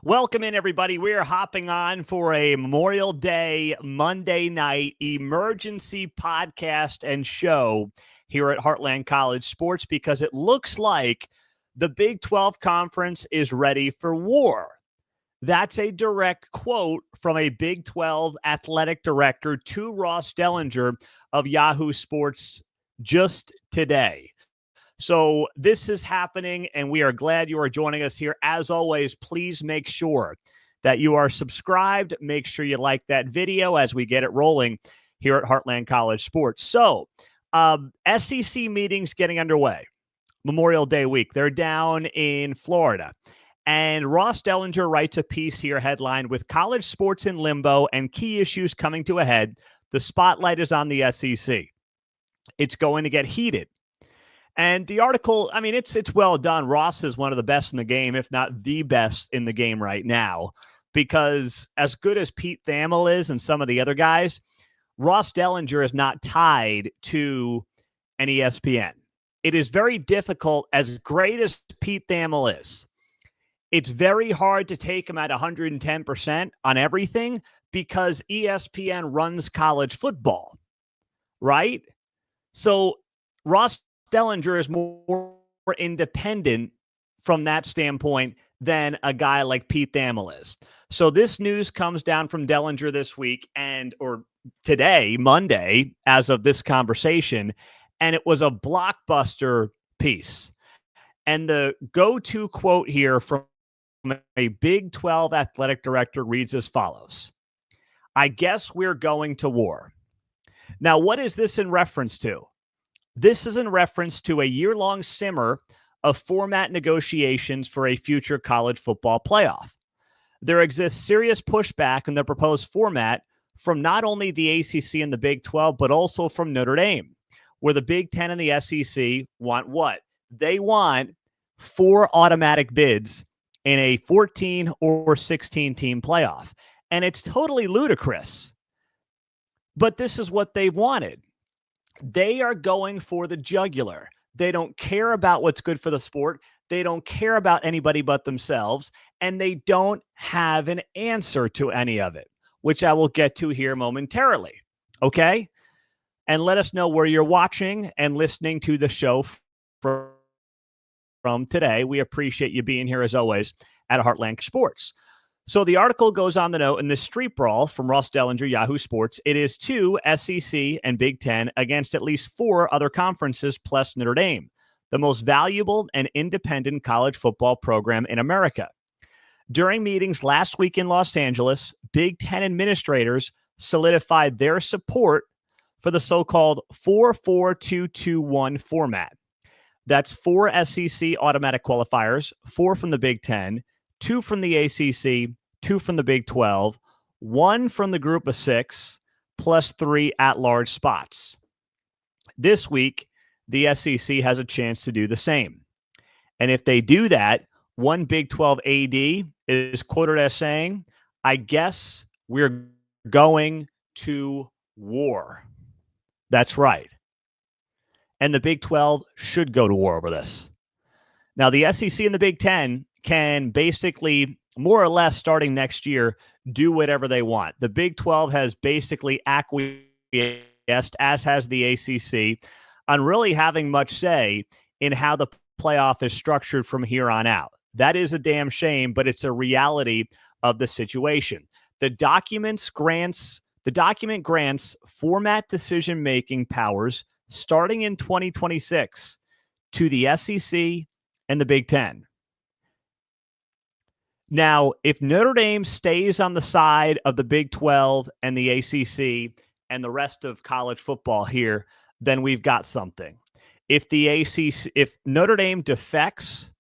Welcome in, everybody. We are hopping on for a Memorial Day Monday night emergency podcast and show here at Heartland College Sports because it looks like the Big 12 Conference is ready for war. That's a direct quote from a Big 12 athletic director to Ross Dellinger of Yahoo Sports just today. So this is happening, and we are glad you are joining us here. As always, please make sure that you are subscribed. Make sure you like that video as we get it rolling here at Heartland College Sports. So SEC meetings getting underway. Memorial Day week. They're down in Florida. And Ross Dellinger writes a piece here headlined, "With college sports in limbo and key issues coming to a head, the spotlight is on the SEC. It's going to get heated." And the article, I mean, it's well done. Ross is one of the best in the game, if not the best in the game right now, because as good as Pete Thamel is and some of the other guys, Ross Dellinger is not tied to an ESPN. It is very difficult, as great as Pete Thamel is. It's very hard to take him at 110% on everything because ESPN runs college football, right? So Ross Dellinger is more independent from that standpoint than a guy like Pete Thamel is. So this news comes down from Dellinger this week or today, Monday, as of this conversation, and it was a blockbuster piece. And the go-to quote here from a Big 12 athletic director reads as follows: "I guess we're going to war." Now, what is this in reference to? This is in reference to a year-long simmer of format negotiations for a future college football playoff. There exists serious pushback in the proposed format from not only the ACC and the Big 12, but also from Notre Dame, where the Big 10 and the SEC want what? They want 4 automatic bids in a 14 or 16-team playoff. And it's totally ludicrous. But this is what they wanted. They are going for the jugular. They don't care about what's good for the sport. They don't care about anybody but themselves. And they don't have an answer to any of it, which I will get to here momentarily. Okay? And let us know where you're watching and listening to the show from today. We appreciate you being here, as always, at Heartland Sports. So the article goes on to note, in the street brawl from Ross Dellinger, Yahoo Sports, it is 2 SEC and Big 10 against at least 4 other conferences plus Notre Dame, the most valuable and independent college football program in America. During meetings last week in Los Angeles, Big 10 administrators solidified their support for the so-called 4-4-2-2-1 format. That's 4 SEC automatic qualifiers, 4 from the Big 10, 2 from the ACC, 2 from the Big 12, 1 from the group of 6, plus 3 at-large spots. This week, the SEC has a chance to do the same. And if they do that, one Big 12 AD is quoted as saying, "I guess we're going to war." That's right. And the Big 12 should go to war over this. Now, the SEC and the Big 10 can basically, more or less starting next year, do whatever they want. The Big 12 has basically acquiesced, as has the ACC, on really having much say in how the playoff is structured from here on out. That is a damn shame, but it's a reality of the situation. The document grants format decision-making powers starting in 2026 to the SEC and the Big 10. Now, if Notre Dame stays on the side of the Big 12 and the ACC and the rest of college football here, then we've got something. If Notre Dame defects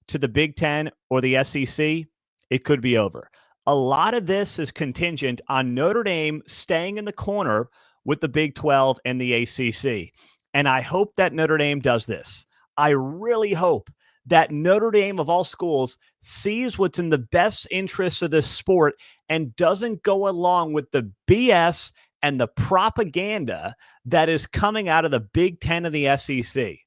to the Big 10 or the SEC, it could be over. A lot of this is contingent on Notre Dame staying in the corner with the Big 12 and the ACC. And I hope that Notre Dame does this. I really hope that Notre Dame, of all schools, sees what's in the best interest of this sport and doesn't go along with the BS and the propaganda that is coming out of the Big 10 and the SEC.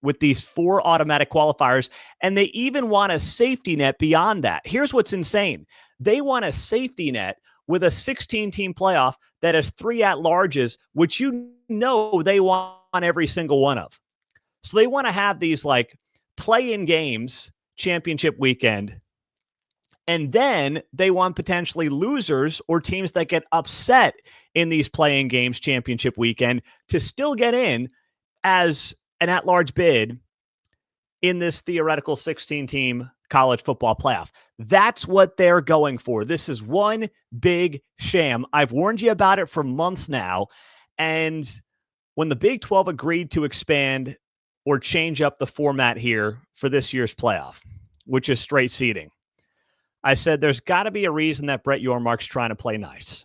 with these 4 automatic qualifiers, and they even want a safety net beyond that. Here's what's insane. They want a safety net with a 16-team playoff that has 3 at-larges, which they want every single one of. So they want to have these like play-in games championship weekend, and then they want potentially losers or teams that get upset in these play-in games championship weekend to still get in as an at-large bid in this theoretical 16-team college football playoff. That's what they're going for. This is one big sham. I've warned you about it for months now. And when the Big 12 agreed to expand or change up the format here for this year's playoff, which is straight seeding, I said there's got to be a reason that Brett Yormark's trying to play nice,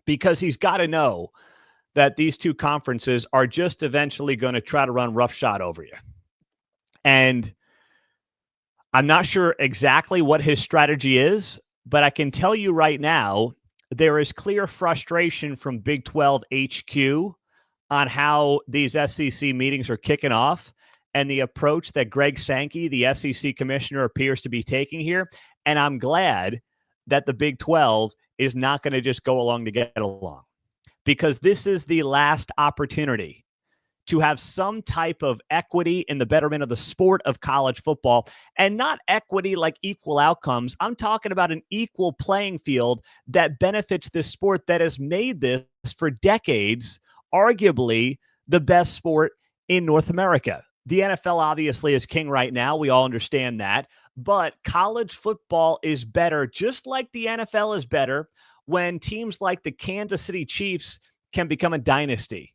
because he's got to know that these 2 conferences are just eventually going to try to run roughshod over you. And I'm not sure exactly what his strategy is, but I can tell you right now, there is clear frustration from Big 12 HQ on how these SEC meetings are kicking off and the approach that Greg Sanki, the SEC commissioner, appears to be taking here. And I'm glad that the Big 12 is not going to just go along to get along, because this is the last opportunity to have some type of equity in the betterment of the sport of college football, and not equity like equal outcomes. I'm talking about an equal playing field that benefits this sport that has made this for decades arguably the best sport in North America. The NFL obviously is king right now. We all understand that. But college football is better, just like the NFL is better, when teams like the Kansas City Chiefs can become a dynasty.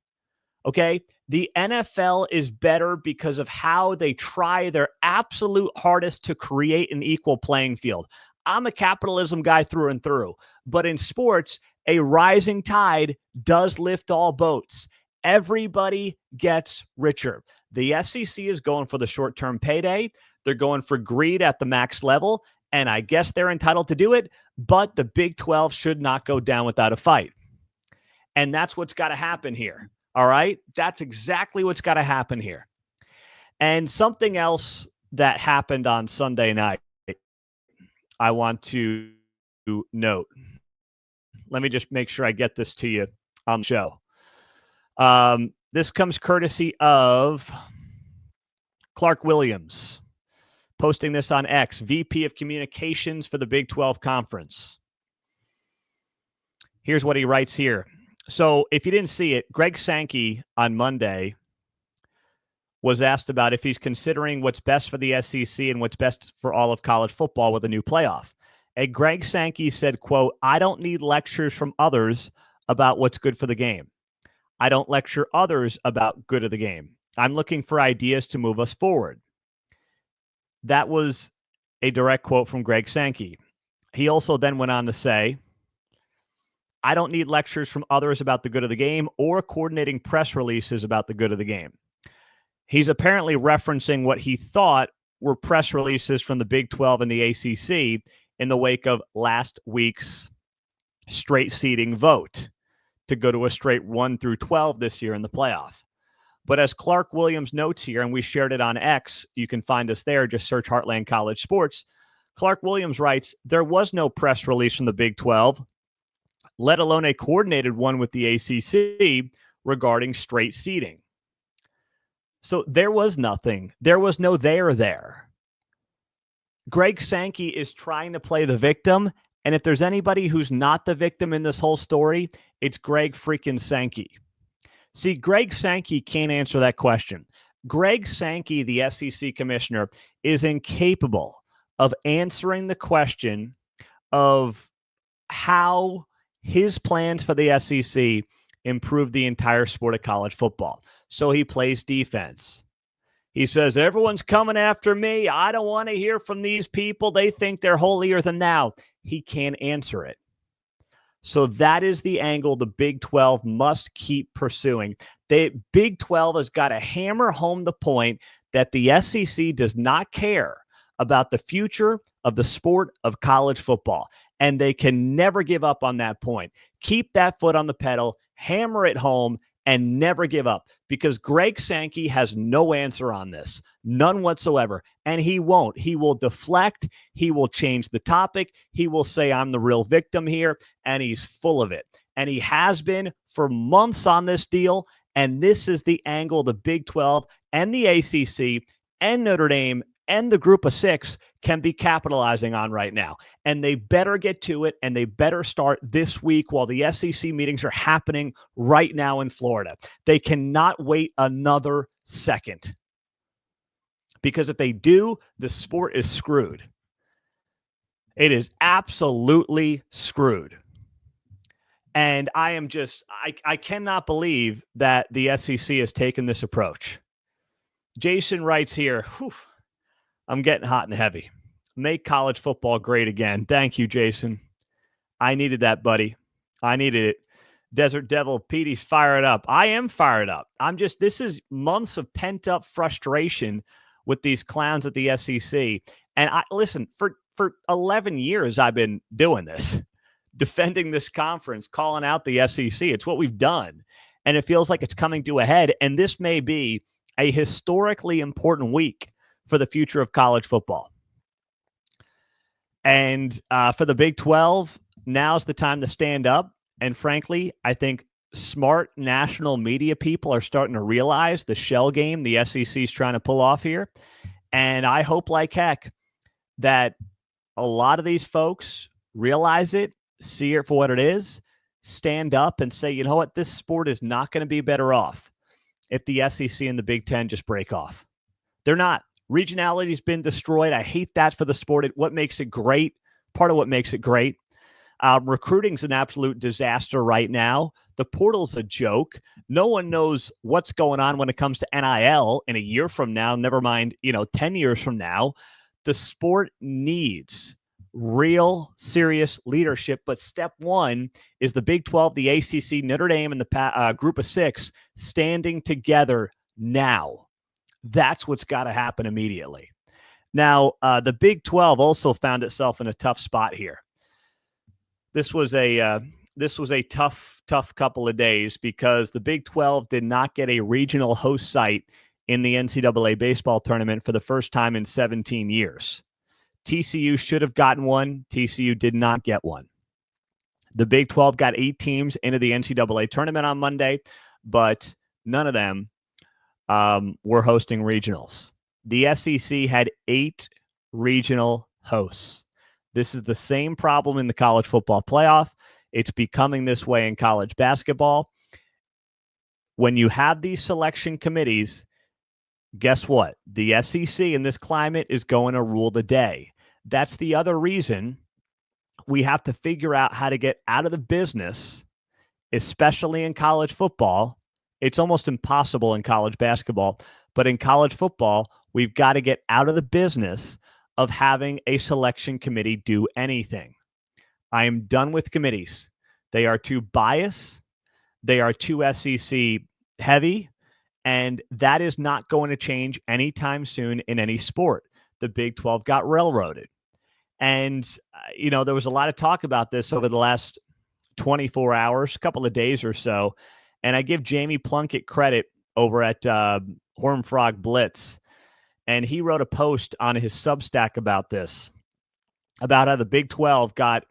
Okay? The NFL is better because of how they try their absolute hardest to create an equal playing field. I'm a capitalism guy through and through. But in sports, a rising tide does lift all boats. Everybody gets richer. The SEC is going for the short-term payday. They're going for greed at the max level, and I guess they're entitled to do it, but the Big 12 should not go down without a fight. And that's what's got to happen here, all right? That's exactly what's got to happen here. And something else that happened on Sunday night, I want to note. Let me just make sure I get this to you on the show. This comes courtesy of Clark Williams, posting this on X, VP of Communications for the Big 12 Conference. Here's what he writes here. So if you didn't see it, Greg Sanki on Monday was asked about if he's considering what's best for the SEC and what's best for all of college football with a new playoff. And Greg Sanki said, quote, "I don't need lectures from others about what's good for the game. I don't lecture others about good of the game. I'm looking for ideas to move us forward." That was a direct quote from Greg Sanki. He also then went on to say, "I don't need lectures from others about the good of the game or coordinating press releases about the good of the game." He's apparently referencing what he thought were press releases from the Big 12 and the ACC in the wake of last week's straight seeding vote to go to a straight 1 through 12 this year in the playoff. But as Clark Williams notes here, and we shared it on X, you can find us there, just search Heartland College Sports. Clark Williams writes, there was no press release from the Big 12, let alone a coordinated one with the ACC regarding straight seeding. So there was nothing. There was no there. Greg Sanki is trying to play the victim, and if there's anybody who's not the victim in this whole story, it's Greg freaking Sanki. See, Greg Sanki can't answer that question. Greg Sanki, the SEC commissioner, is incapable of answering the question of how his plans for the SEC improve the entire sport of college football. So he plays defense. He says, everyone's coming after me. I don't want to hear from these people. They think they're holier than thou. He can't answer it. So that is the angle the Big 12 must keep pursuing. The Big 12 has got to hammer home the point that the SEC does not care about the future of the sport of college football. And they can never give up on that point. Keep that foot on the pedal, hammer it home, and never give up, because Greg Sanki has no answer on this, none whatsoever. And he won't. He will deflect. He will change the topic. He will say, I'm the real victim here. And he's full of it. And he has been for months on this deal. And this is the angle the Big 12 and the ACC and Notre Dame and the group of six can be capitalizing on right now. And they better get to it, and they better start this week while the SEC meetings are happening right now in Florida. They cannot wait another second, because if they do, the sport is screwed. It is absolutely screwed. And I am just, I cannot believe that the SEC has taken this approach. Jason writes here, I'm getting hot and heavy. Make college football great again. Thank you, Jason. I needed that, buddy. I needed it. Desert Devil Petey's fired up. I am fired up. This is months of pent-up frustration with these clowns at the SEC. And listen, for 11 years, I've been doing this, defending this conference, calling out the SEC. It's what we've done. And it feels like it's coming to a head. And this may be a historically important week for the future of college football. And for the Big 12, now's the time to stand up. And frankly, I think smart national media people are starting to realize the shell game the SEC is trying to pull off here. And I hope like heck that a lot of these folks realize it, see it for what it is, stand up and say, you know what, this sport is not going to be better off if the SEC and the Big 10 just break off. They're not. Regionality's been destroyed. I hate that for the sport. What makes it great, part of what makes it great. Recruiting's an absolute disaster right now. The portal's a joke. No one knows what's going on when it comes to NIL in a year from now, never mind, 10 years from now. The sport needs real, serious leadership. But step one is the Big 12, the ACC, Notre Dame, and the group of six standing together now. That's what's got to happen immediately. Now, the Big 12 also found itself in a tough spot here. This was a tough couple of days, because the Big 12 did not get a regional host site in the NCAA baseball tournament for the first time in 17 years. TCU should have gotten one. TCU did not get one. The Big 12 got 8 teams into the NCAA tournament on Monday, but none of them were hosting regionals. The SEC had 8 regional hosts. This is the same problem in the college football playoff. It's becoming this way in college basketball. When you have these selection committees, guess what? The SEC in this climate is going to rule the day. That's the other reason we have to figure out how to get out of the business, especially in college football. It's almost impossible in college basketball, but in college football, we've got to get out of the business of having a selection committee do anything. I am done with committees. They are too biased. They are too SEC heavy, and that is not going to change anytime soon in any sport. The Big 12 got railroaded. And, there was a lot of talk about this over the last 24 hours, couple of days or so. And I give Jamie Plunkett credit over at Horned Frog Blitz. And he wrote a post on his Substack about this, about how the Big 12 got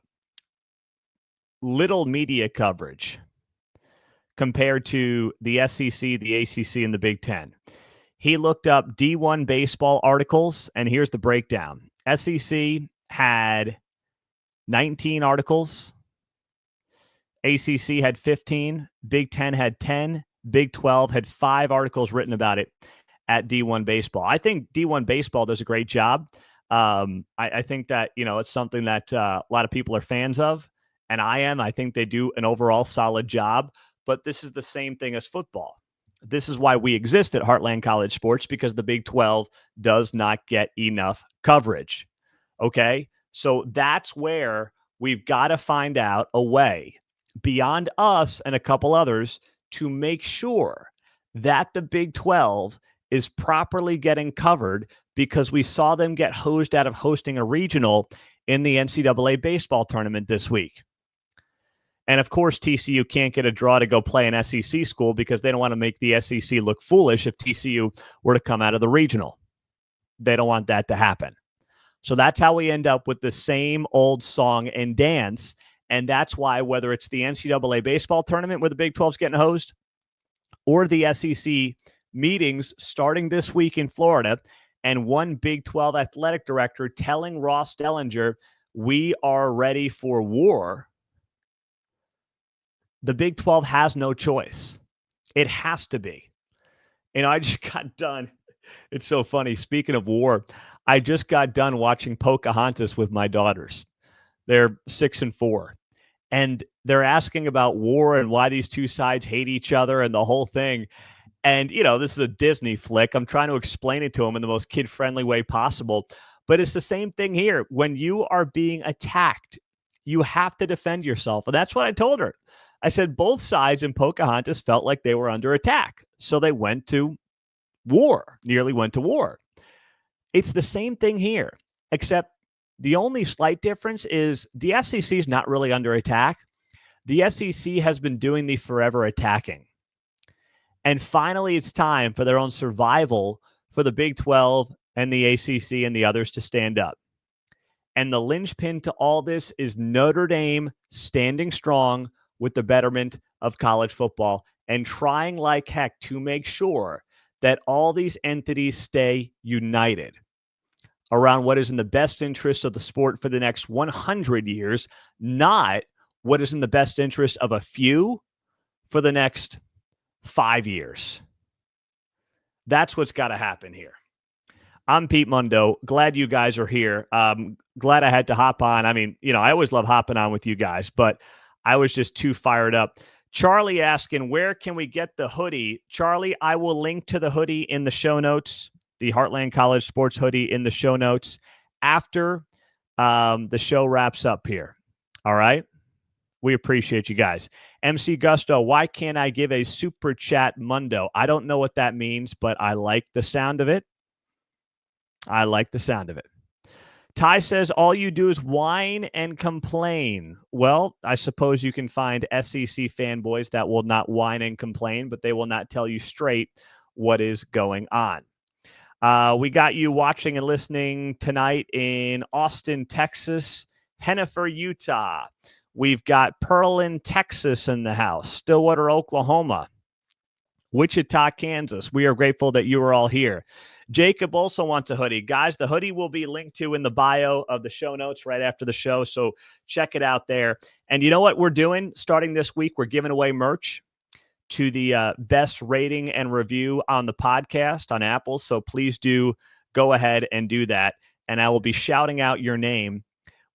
little media coverage compared to the SEC, the ACC, and the Big 10. He looked up D1 baseball articles, and here's the breakdown. SEC had 19 articles. ACC had 15. Big 10 had 10. Big 12 had 5 articles written about it at D1 baseball. I think D1 baseball does a great job. I think that, it's something that a lot of people are fans of, and I am. I think they do an overall solid job, but this is the same thing as football. This is why we exist at Heartland College Sports, because the Big 12 does not get enough coverage. Okay? So that's where we've got to find out a way beyond us and a couple others to make sure that the Big 12 is properly getting covered, because we saw them get hosed out of hosting a regional in the NCAA baseball tournament this week. And of course, TCU can't get a draw to go play an SEC school because they don't want to make the SEC look foolish if TCU were to come out of the regional. They don't want that to happen. So that's how we end up with the same old song and dance. And that's why, whether it's the NCAA baseball tournament where the Big 12's getting hosed or the SEC meetings starting this week in Florida, and one Big 12 athletic director telling Ross Dellinger, we are ready for war, the Big 12 has no choice. It has to be. And I just got done. It's so funny. Speaking of war, I just got done watching Pocahontas with my daughters. They're 6 and 4. And they're asking about war and why these two sides hate each other and the whole thing. And, you know, this is a Disney flick. I'm trying to explain it to them in the most kid-friendly way possible. But it's the same thing here. When you are being attacked, you have to defend yourself. And that's what I told her. I said both sides in Pocahontas felt like they were under attack. So they went to war, nearly went to war. It's the same thing here, except the only slight difference is the SEC is not really under attack. The SEC has been doing the forever attacking. And finally, it's time for their own survival for the Big 12 and the ACC and the others to stand up. And the linchpin to all this is Notre Dame standing strong with the betterment of college football and trying like heck to make sure that all these entities stay united around what is in the best interest of the sport for the next 100 years, not what is in the best interest of a few for the next 5 years. That's what's got to happen here. I'm Pete Mundo. Glad you guys are here. Glad I had to hop on. I mean, you know, I always love hopping on with you guys, but I was just too fired up. Charlie asking, where can we get the hoodie? Charlie, I will link to the hoodie in the show notes, the Heartland College Sports hoodie in the show notes after the show wraps up here. All right? We appreciate you guys. MC Gusto, why can't I give a super chat Mundo? I don't know what that means, but I like the sound of it. I like the sound of it. Ty says, all you do is whine and complain. Well, I suppose you can find SEC fanboys that will not whine and complain, but they will not tell you straight what is going on. We got you watching and listening tonight in Austin, Texas, Hennifer, Utah. We've got Pearland, Texas in the house, Stillwater, Oklahoma, Wichita, Kansas. We are grateful that you are all here. Jacob also wants a hoodie. Guys, the hoodie will be linked to in the bio of the show notes right after the show, so check it out there. And you know what we're doing? Starting this week, we're giving away merch to the best rating and review on the podcast on Apple, so please do go ahead and do that. And I will be shouting out your name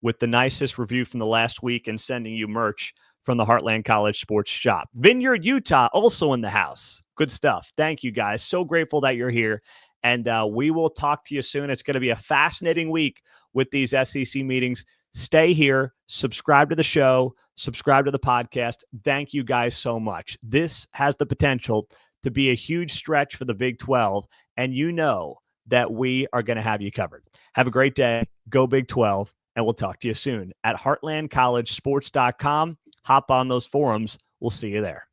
with the nicest review from the last week and sending you merch from the Heartland College Sports Shop. Vineyard, Utah, also in the house. Good stuff. Thank you, guys. So grateful that you're here. And we will talk to you soon. It's going to be a fascinating week with these SEC meetings. Stay here. Subscribe to the show. Subscribe to the podcast. Thank you guys so much. This has the potential to be a huge stretch for the Big 12. And you know that we are going to have you covered. Have a great day. Go Big 12. And we'll talk to you soon at heartlandcollegesports.com. Hop on those forums. We'll see you there.